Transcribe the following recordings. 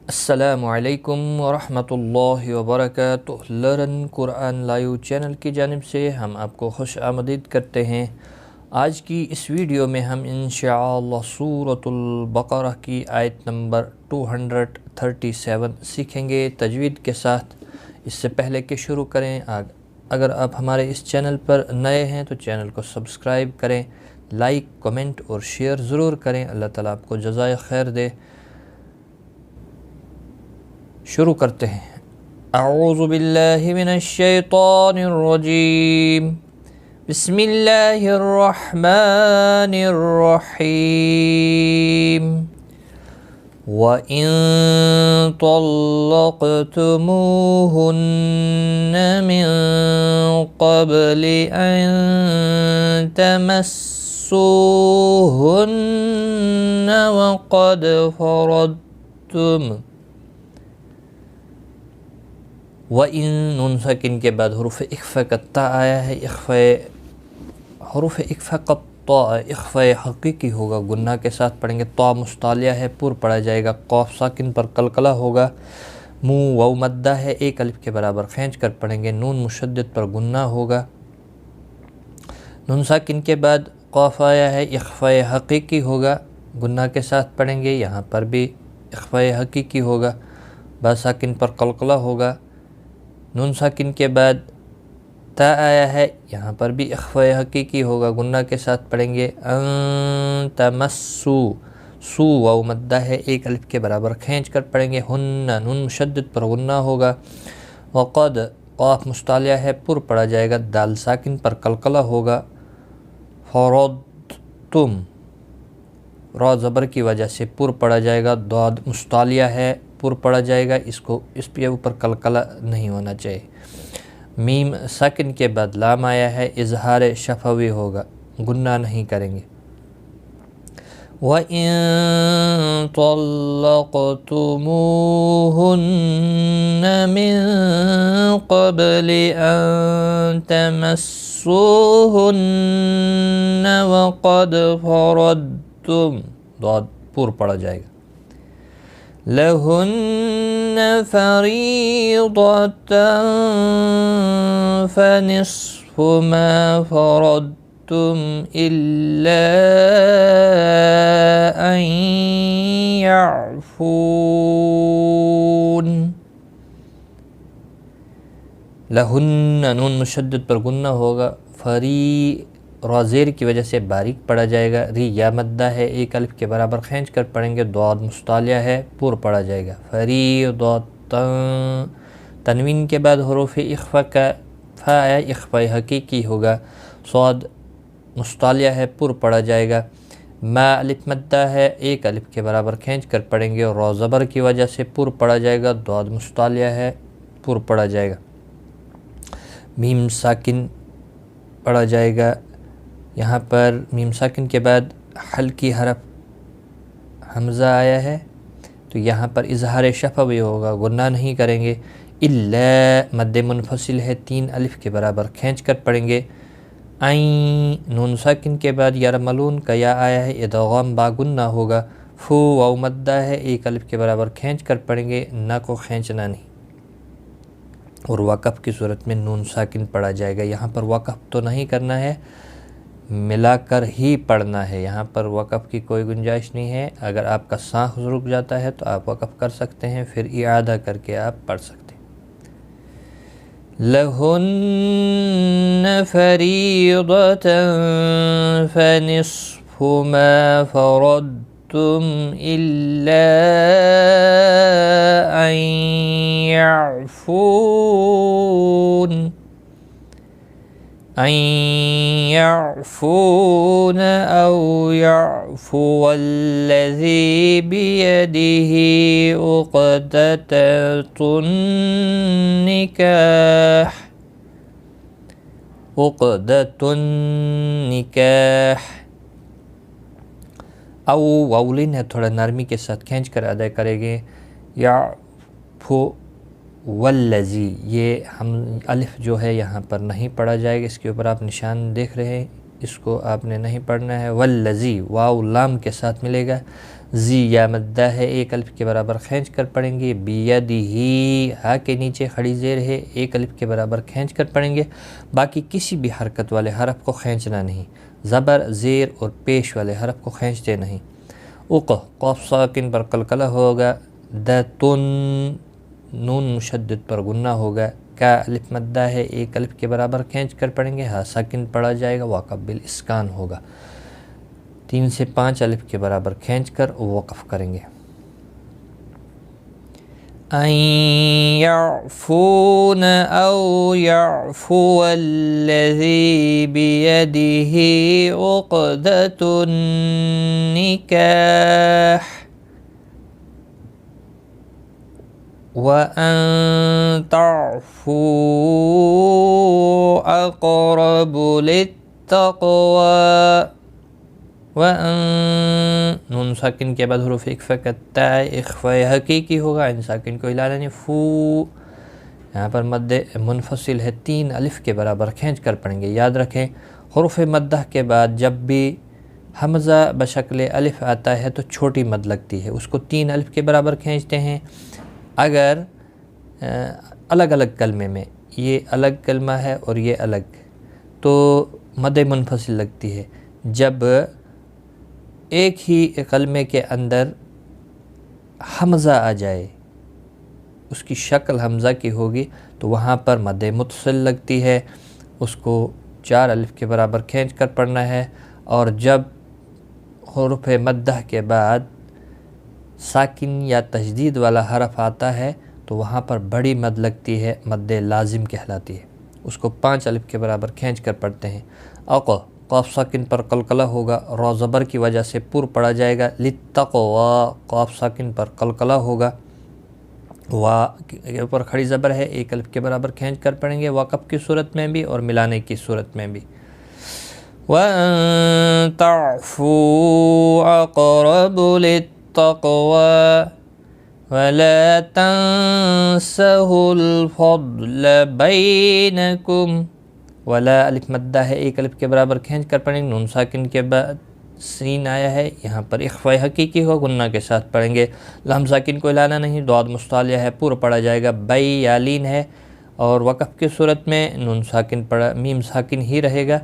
السلام علیکم ورحمۃ اللہ وبرکاتہ۔ لرن قرآن لائیو چینل کی جانب سے ہم آپ کو خوش آمدید کرتے ہیں۔ آج کی اس ویڈیو میں ہم انشاءاللہ سورۃ البقرہ کی آیت نمبر 237 سیکھیں گے تجوید کے ساتھ۔ اس سے پہلے کہ شروع کریں، اگر آپ ہمارے اس چینل پر نئے ہیں تو چینل کو سبسکرائب کریں، لائک، کمنٹ اور شیئر ضرور کریں۔ اللہ تعالیٰ آپ کو جزائے خیر دے۔ شروع کرتے ہیں۔ اعوذ باللہ من الشیطان الرجیم، بسم اللہ الرحمن الرحیم۔ وَإِن طَلَّقْتُمُوهُنَّ مِن قَبْلِ أَن تَمَسُّوهُنَّ وَقَدْ فَرَضْتُمْ وَإِن نون ساکن کے بعد حروف اخفاء کا تا آیا ہے۔ حروف اخفاء کا تا اخفاء حقیقی ہوگا، گناہ کے ساتھ پڑھیں گے۔ تا مستعلیہ ہے، پر پڑھا جائے گا۔ قاف ساکن پر قلقلہ ہوگا۔ منہ واو مدہ ہے، ایک الف کے برابر کھینچ کر پڑھیں گے۔ نون مشدد پر گناہ ہوگا۔ نون ساکن کے بعد قاف آیا ہے، اخفاء حقیقی ہوگا، گناہ کے ساتھ پڑھیں گے۔ یہاں پر بھی اخفاء حقیقی ہوگا۔ با ساکن پر قلقلہ ہوگا۔ نون ساکن کے بعد تا آیا ہے، یہاں پر بھی اخفاء حقیقی ہوگا، گناہ کے ساتھ پڑھیں گے۔ ان تمسو، سو واو مدہ ہے، ایک الف کے برابر کھینچ کر پڑھیں گے۔ ہن نون مشدد پر گناہ ہوگا۔ وقد قاف مستعلیہ ہے، پر پڑھا جائے گا، دال ساکن پر قلقلہ ہوگا۔ فرضتم، را زبر کی وجہ سے پر پڑھا جائے گا۔ ضاد مستعلیہ ہے، پر پڑھا جائے گا، اس پہ اوپر قلقلہ نہیں ہونا چاہیے۔ میم ساکن کے بعد لام آیا ہے، اظہار شفوی ہوگا، گناہ نہیں کریں گے۔ وَإِن طَلَّقْتُمُوهُنَّ مِن قَبْلِ أَن تَمَسُّوهُنَّ وَقَدْ فَرَضْتُمْ، ضاد پر پڑھا جائے گا۔ لَهُنَّ فَرِيضَةً فَنِصْفُ مَا فَرَضْتُمْ إِلَّا أَن يَعْفُونَ۔ لَهُنَّ نون مشدد پر گناہ ہوگا۔ فری را زیر کی وجہ سے باریک پڑھا جائے گا۔ ری یا مدہ ہے، ایک الف کے برابر کھینچ کر پڑھیں گے۔ ضاد مستعلیہ ہے، پر پڑھا جائے گا۔ فریضۃ، تنوین کے بعد حروف اخفاء کا فا آیا، اخفاء حقیقی ہوگا۔ صاد مستعلیہ ہے، پر پڑھا جائے گا۔ ما الف مدہ ہے، ایک الف کے برابر کھینچ کر پڑھیں گے، اور را زبر کی وجہ سے پر پڑھا جائے گا۔ ضاد مستعلیہ ہے، پر پڑھا جائے گا۔ میم ساکن پڑھا جائے گا۔ یہاں پر میم ساکن کے بعد حلقی حرف حمزہ آیا ہے، تو یہاں پر اظہار شفوی ہوگا، گناہ نہیں کریں گے۔ الا مد منفصل ہے، تین الف کے برابر کھینچ کر پڑھیں گے۔ عین نون ساکن کے بعد یرملون کا یا آیا ہے، ادغام با گناہ ہوگا۔ فو واو مدہ ہے، ایک الف کے برابر کھینچ کر پڑھیں گے، نا کو کھینچنا نہیں۔ اور وقف کی صورت میں نون ساکن پڑھا جائے گا۔ یہاں پر وقف تو نہیں کرنا ہے، ملا کر ہی پڑھنا ہے، یہاں پر وقف کی کوئی گنجائش نہیں ہے۔ اگر آپ کا سانس رک جاتا ہے تو آپ وقف کر سکتے ہیں، پھر اعادہ کر کے آپ پڑھ سکتے ہیں۔ لَهُنَّ فَرِيضَةً فَنِصْفُ مَا فَرَضْتُمْ إِلَّا أَن يَعْفُونَ أَوْ يَعْفُوَ الَّذِي بِيَدِهِ عُقْدَةُ النِّكَاحِ۔ او واولین ہے، تھوڑا نرمی کے ساتھ کھینچ کر ادا کریں گے۔ یعفو والذی، یہ ہم الف جو ہے یہاں پر نہیں پڑھا جائے گا، اس کے اوپر آپ نشان دیکھ رہے ہیں، اس کو آپ نے نہیں پڑھنا ہے. والذی واو لام کے ساتھ ملے گا. زی یا مدہ ہے ایک الف کے برابر کھینچ کر پڑھیں گے. بیدہی ہا کے نیچے کھڑی زیر ہے ایک الف کے برابر کھینچ کر پڑھیں گے. باقی کسی بھی حرکت والے حرف کو کھینچنا نہیں. زبر زیر اور پیش والے حرف کو کھینچتے نہیں. قاف ساکن پر قلقلہ ہوگا. دتن نون مشدد پر غنہ ہوگا. کا الف مدہ ہے ایک الف کے برابر کھینچ کر پڑھیں گے. ہا ساکن پڑھا جائے گا. واقف بالاسکان ہوگا. 3 سے 5 الف کے برابر کھینچ کر وقف کریں گے. ان یعفون او یعفو الذی بیدہ عقدۃ النکاح وَأَن تَعْفُوا أَقْرَبُ لِلتَّقْوَى. وَأَن نون ساکن کے بعد حروف اخفاء کا تا اخفاء حقیقی ہوگا. عین ساکن کو ہلانا نہیں. فو یہاں پر مد منفصل ہے 3 الف کے برابر کھینچ کر پڑھیں گے. یاد رکھیں حروف مدہ کے بعد جب بھی حمزہ بشکل الف آتا ہے تو چھوٹی مد لگتی ہے. اس کو 3 الف کے برابر کھینچتے ہیں. اگر الگ الگ کلمے میں یہ الگ کلمہ ہے اور یہ الگ تو مد منفصل لگتی ہے. جب ایک ہی کلمے کے اندر حمزہ آ جائے اس کی شکل حمزہ کی ہوگی تو وہاں پر مد متصل لگتی ہے. اس کو 4 الف کے برابر کھینچ کر پڑھنا ہے. اور جب حروف مدہ کے بعد ساکن یا تشدید والا حرف آتا ہے تو وہاں پر بڑی مد لگتی ہے. مد لازم کہلاتی ہے. اس کو 5 الف کے برابر کھینچ کر پڑھتے ہیں. قاف ساکن پر قلقلہ ہوگا. را زبر کی وجہ سے پر پڑھا جائے گا. للتقوی قاف ساکن پر قلقلہ ہوگا. وا کے اوپر کھڑی زبر ہے ایک الف کے برابر کھینچ کر پڑھیں گے. وقف کی صورت میں بھی اور ملانے کی صورت میں بھی. وَأَن تَعْفُوا أَقْرَبُ لِلتَّقْوَى وَلَا تَنْسَوْا الْفَضْلَ بَيْنَكُمْ. ولا الف مدہ ہے ایک الف کے برابر کھینچ کر پڑھیں گے. نون ساکن کے بعد سین آیا ہے یہاں پر اخفاء حقیقی ہو غنہ کے ساتھ پڑھیں گے. لام ساکن کو ہلانا نہیں. ضاد مستعلیہ ہے پورا پڑھا جائے گا. بئی یا لین ہے اور وقف کی صورت میں نون ساکن پڑھا میم ساکن ہی رہے گا.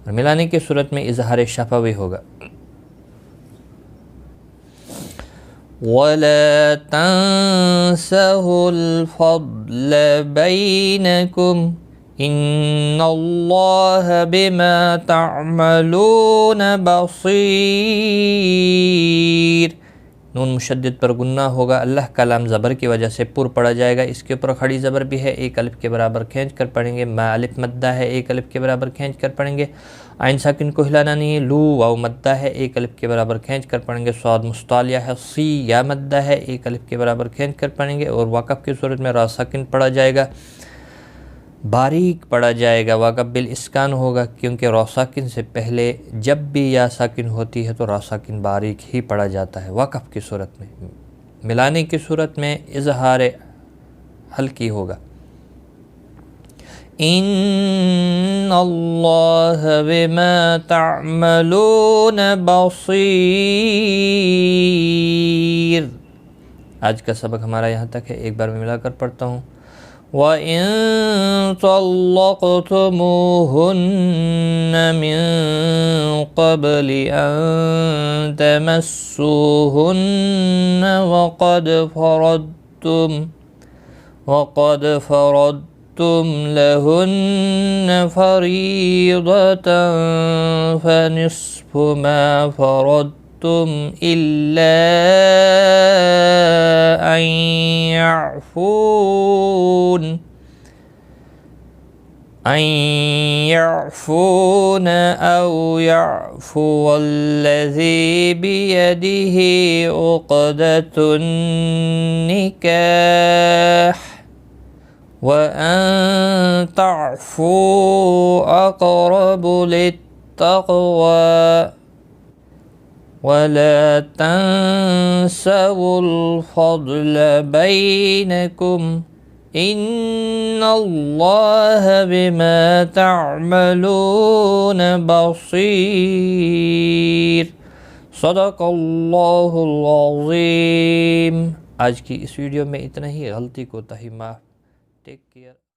اور ملانے کی صورت میں اظہار شفوی ہوگا. وَلَا تَنْسَوْا الْفَضْلَ بَيْنَكُمْ إِنَّ اللَّهَ بِمَا تَعْمَلُونَ بَصِيرٌ. نون مشدد پر غنہ ہوگا. اللہ کا لام زبر کی وجہ سے پر پڑھا جائے گا. اس کے اوپر کھڑی زبر بھی ہے ایک الف کے برابر کھینچ کر پڑھیں گے. ما الف مدہ ہے ایک الف کے برابر کھینچ کر پڑھیں گے. عین ساکن کو ہلانا نہیں ہے. لو واو مدہ ہے ایک الف کے برابر کھینچ کر پڑھیں گے. صاد مستعلیہ ہے. سی یا مدہ ہے ایک الف کے برابر کھینچ کر پڑھیں گے. اور وقف کی صورت میں را ساکن پڑھا جائے گا. باریک پڑھا جائے گا. واقف بالاسکان ہوگا کیونکہ را ساکن سے پہلے جب بھی یا ساکن ہوتی ہے تو را ساکن باریک ہی پڑھا جاتا ہے وقف کی صورت میں. ملانے کی صورت میں اظہار ہلکی ہوگا. ان اللہ بما تعملون بصیر. آج کا سبق ہمارا یہاں تک ہے. ایک بار میں ملا کر پڑھتا ہوں. وَإِن طَلَّقْتُمُوهُنَّ مِن قَبْلِ أَن تَمَسُّوهُنَّ وَقَدْ فَرَضْتُمْ لَهُنَّ فَرِيضَةً فَنِصْفُ مَا فَرَضْتُمْ إِلَّا أَن يعفون أو يعفو الذي بيده عقدة النكاح وأن تعفوا أقرب للتقوى ولا تنسوا الفضل بينكم ان اللہ بما تعملون بصیر۔ صدق اللہ العظیم۔ آج کی اس ویڈیو میں اتنا ہی، غلطی کوتاہی معاف۔ Take care.